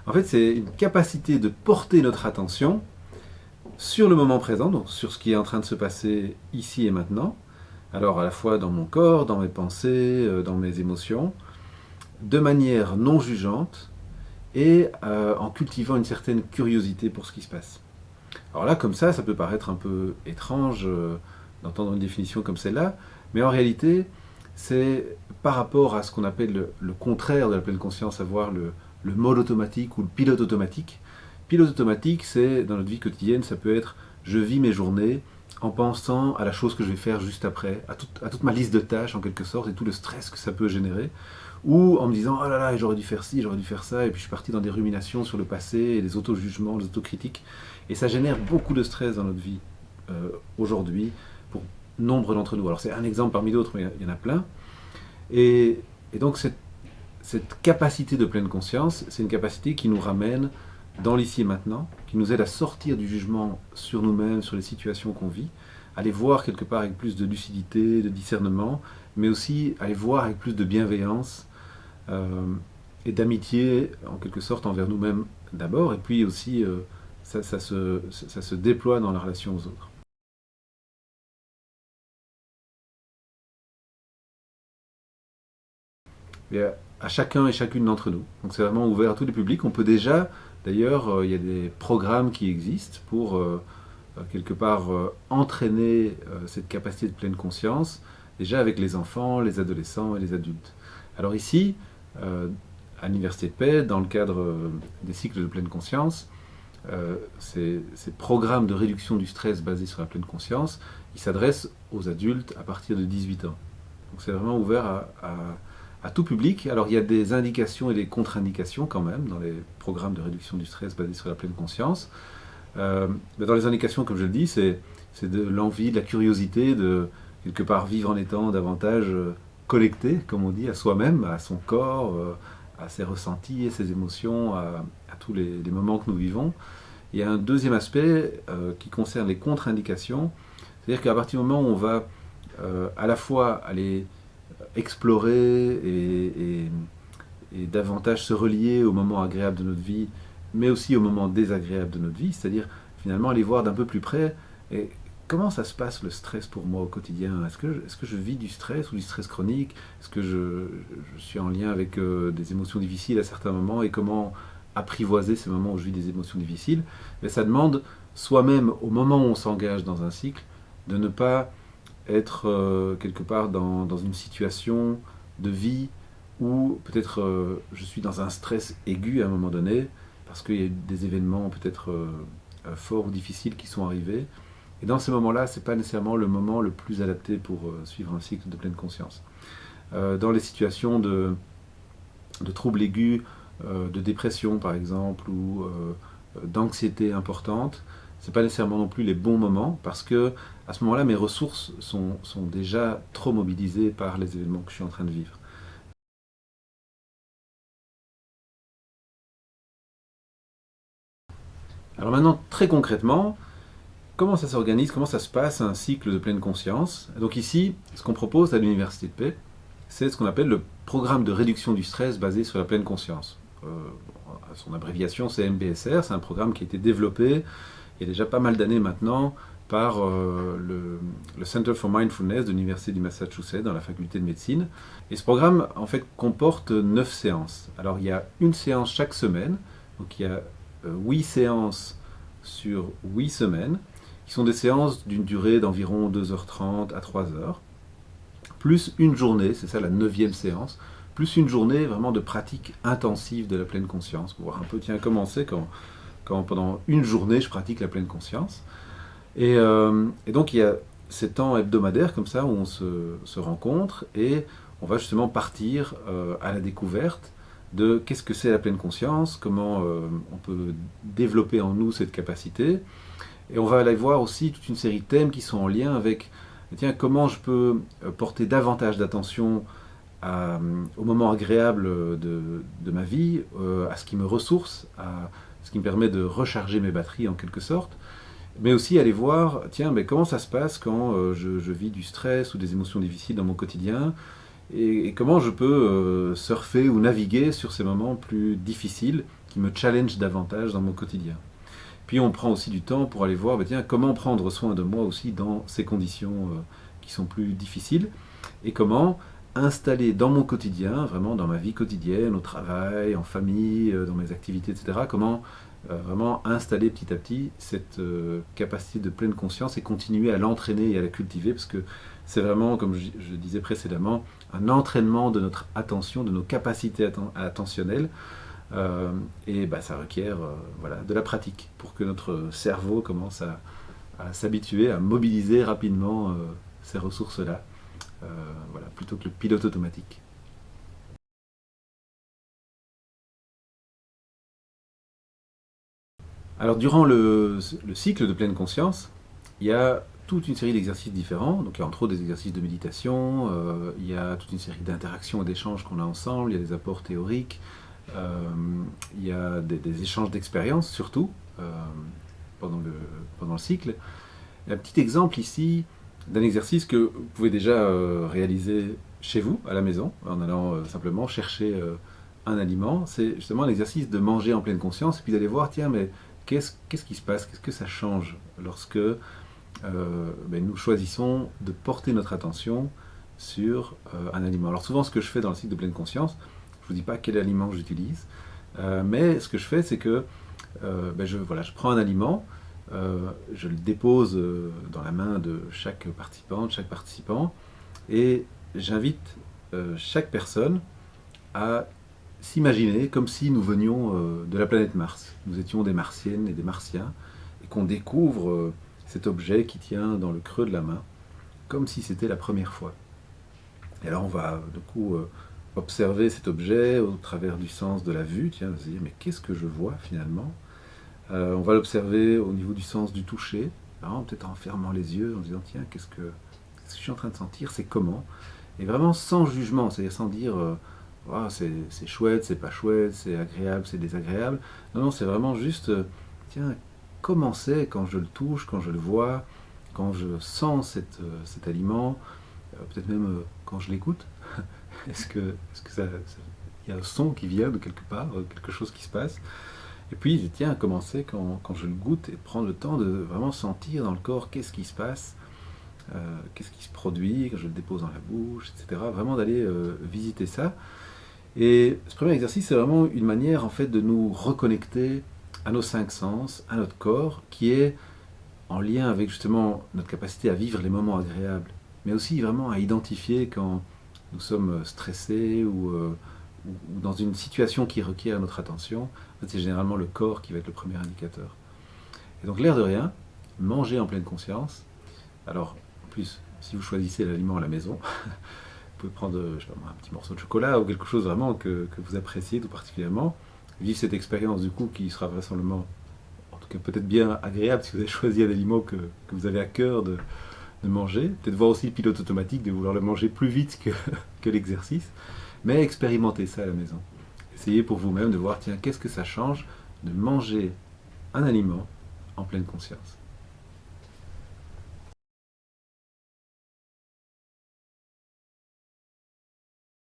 En fait, c'est une capacité de porter notre attention sur le moment présent, donc sur ce qui est en train de se passer ici et maintenant. Alors à la fois dans mon corps, dans mes pensées, dans mes émotions, de manière non jugeante et en cultivant une certaine curiosité pour ce qui se passe. Alors là, comme ça peut paraître un peu étrange d'entendre une définition comme celle-là, mais en réalité, c'est par rapport à ce qu'on appelle le contraire de la pleine conscience, à savoir le mode automatique ou le pilote automatique. Pilote automatique, c'est dans notre vie quotidienne, ça peut être je vis mes journées en pensant à la chose que je vais faire juste après, à toute ma liste de tâches en quelque sorte et tout le stress que ça peut générer, ou en me disant oh là là, j'aurais dû faire ci, j'aurais dû faire ça, et puis je suis parti dans des ruminations sur le passé, et des auto-jugements, des autocritiques, et ça génère beaucoup de stress dans notre vie aujourd'hui pour nombre d'entre nous. Alors c'est un exemple parmi d'autres, mais il y en a plein. Et donc cette capacité de pleine conscience, c'est une capacité qui nous ramène dans l'ici et maintenant, qui nous aide à sortir du jugement sur nous-mêmes, sur les situations qu'on vit, à les voir quelque part avec plus de lucidité, de discernement, mais aussi à les voir avec plus de bienveillance et d'amitié, en quelque sorte, envers nous-mêmes d'abord, et puis aussi ça se déploie dans la relation aux autres. Et à chacun et chacune d'entre nous. Donc c'est vraiment ouvert à tous les publics. On peut déjà, d'ailleurs, il y a des programmes qui existent pour quelque part entraîner cette capacité de pleine conscience, déjà avec les enfants, les adolescents et les adultes. Alors ici, à l'Université de Paix, dans le cadre des cycles de pleine conscience, ces programmes de réduction du stress basés sur la pleine conscience, ils s'adressent aux adultes à partir de 18 ans. Donc c'est vraiment ouvert à tout public. Alors il y a des indications et des contre-indications quand même dans les programmes de réduction du stress basés sur la pleine conscience. Mais dans les indications, comme je le dis, c'est de l'envie, de la curiosité de quelque part vivre en étant davantage connecté, comme on dit, à soi-même, à son corps, à ses ressentis et ses émotions, à tous les moments que nous vivons. Il y a un deuxième aspect qui concerne les contre-indications, c'est-à-dire qu'à partir du moment où on va à la fois aller explorer et davantage se relier aux moments agréables de notre vie, mais aussi aux moments désagréables de notre vie, c'est-à-dire finalement aller voir d'un peu plus près et comment ça se passe le stress pour moi au quotidien. Est-ce que je vis du stress ou du stress chronique? Est-ce que je suis en lien avec des émotions difficiles à certains moments et comment apprivoiser ces moments où je vis des émotions difficiles? Mais ça demande soi-même, au moment où on s'engage dans un cycle, de ne pas être quelque part dans une situation de vie où peut-être je suis dans un stress aigu à un moment donné, parce qu'il y a des événements peut-être forts ou difficiles qui sont arrivés. Et dans ces moments-là, ce n'est pas nécessairement le moment le plus adapté pour suivre un cycle de pleine conscience. Dans les situations de troubles aigus, de dépression par exemple, ou d'anxiété importante, ce n'est pas nécessairement non plus les bons moments, parce que à ce moment-là, mes ressources sont déjà trop mobilisées par les événements que je suis en train de vivre. Alors maintenant, très concrètement, comment ça s'organise, comment ça se passe un cycle de pleine conscience? Donc ici, ce qu'on propose à l'Université de Paix, c'est ce qu'on appelle le programme de réduction du stress basé sur la pleine conscience. Son abréviation, c'est MBSR, c'est un programme qui a été développé il y a déjà pas mal d'années maintenant par le Center for Mindfulness de l'Université du Massachusetts dans la faculté de médecine. Et ce programme, en fait, comporte 9 séances. Alors, il y a une séance chaque semaine, donc il y a 8 séances sur 8 semaines, qui sont des séances d'une durée d'environ 2h30 à 3h, plus une journée, c'est ça la 9e séance, plus une journée vraiment de pratique intensive de la pleine conscience, pour voir un peu, tiens, comment c'est quand pendant une journée je pratique la pleine conscience. Et donc il y a ces temps hebdomadaires comme ça où on se rencontre et on va justement partir à la découverte de qu'est-ce que c'est la pleine conscience, comment on peut développer en nous cette capacité. Et on va aller voir aussi toute une série de thèmes qui sont en lien avec tiens, comment je peux porter davantage d'attention au moment agréable de ma vie, à ce qui me ressource, à ce qui me permet de recharger mes batteries en quelque sorte, mais aussi aller voir, tiens, mais comment ça se passe quand je vis du stress ou des émotions difficiles dans mon quotidien, et comment je peux surfer ou naviguer sur ces moments plus difficiles qui me challenge davantage dans mon quotidien. Puis on prend aussi du temps pour aller voir, tiens, comment prendre soin de moi aussi dans ces conditions qui sont plus difficiles, et comment installer dans mon quotidien, vraiment dans ma vie quotidienne, au travail, en famille, dans mes activités, etc., comment vraiment installer petit à petit cette capacité de pleine conscience et continuer à l'entraîner et à la cultiver, parce que c'est vraiment, comme je disais précédemment, un entraînement de notre attention, de nos capacités attentionnelles, et ça requiert voilà, de la pratique pour que notre cerveau commence à s'habituer à mobiliser rapidement ces ressources-là, voilà, plutôt que le pilote automatique. Alors durant le cycle de pleine conscience, il y a toute une série d'exercices différents. Donc il y a entre autres des exercices de méditation, il y a toute une série d'interactions et d'échanges qu'on a ensemble, il y a des apports théoriques, il y a des échanges d'expériences surtout pendant le cycle. Il y a un petit exemple ici d'un exercice que vous pouvez déjà réaliser chez vous, à la maison, en allant simplement chercher un aliment. C'est justement un exercice de manger en pleine conscience et puis d'aller voir, tiens, mais qu'est-ce qui se passe, qu'est-ce que ça change lorsque nous choisissons de porter notre attention sur un aliment. Alors souvent ce que je fais dans le cycle de pleine conscience, je ne vous dis pas quel aliment j'utilise, mais ce que je fais c'est que je prends un aliment, je le dépose dans la main de chaque participant, et j'invite chaque personne à s'imaginer comme si nous venions de la planète Mars. Nous étions des Martiennes et des Martiens, et qu'on découvre cet objet qui tient dans le creux de la main, comme si c'était la première fois. Et alors on va du coup observer cet objet au travers du sens de la vue, tiens, on va se dire, mais qu'est-ce que je vois finalement? On va l'observer au niveau du sens du toucher, peut-être en fermant les yeux, en se disant, tiens, qu'est-ce que je suis en train de sentir, c'est comment? Et vraiment sans jugement, c'est-à-dire sans dire, oh, c'est chouette, c'est pas chouette, c'est agréable, c'est désagréable. Non, c'est vraiment juste, tiens, comment c'est quand je le touche, quand je le vois, quand je sens cet aliment, peut-être même quand je l'écoute. Est-ce que il y a un son qui vient de quelque part, quelque chose qui se passe? Et puis, tiens, comment c'est quand je le goûte et prendre le temps de vraiment sentir dans le corps qu'est-ce qui se passe, qu'est-ce qui se produit quand je le dépose dans la bouche, etc. Vraiment d'aller visiter ça. Et ce premier exercice, c'est vraiment une manière en fait de nous reconnecter à nos cinq sens, à notre corps, qui est en lien avec justement notre capacité à vivre les moments agréables, mais aussi vraiment à identifier quand nous sommes stressés ou dans une situation qui requiert notre attention. En fait, c'est généralement le corps qui va être le premier indicateur. Et donc l'air de rien, manger en pleine conscience. Alors, en plus, si vous choisissez l'aliment à la maison, vous pouvez prendre un petit morceau de chocolat ou quelque chose vraiment que vous appréciez tout particulièrement. Vivre cette expérience du coup qui sera vraisemblablement, en tout cas peut-être bien agréable si vous avez choisi un aliment que vous avez à cœur de manger. Peut-être voir aussi le pilote automatique de vouloir le manger plus vite que l'exercice. Mais expérimentez ça à la maison. Essayez pour vous-même de voir, tiens, qu'est-ce que ça change de manger un aliment en pleine conscience.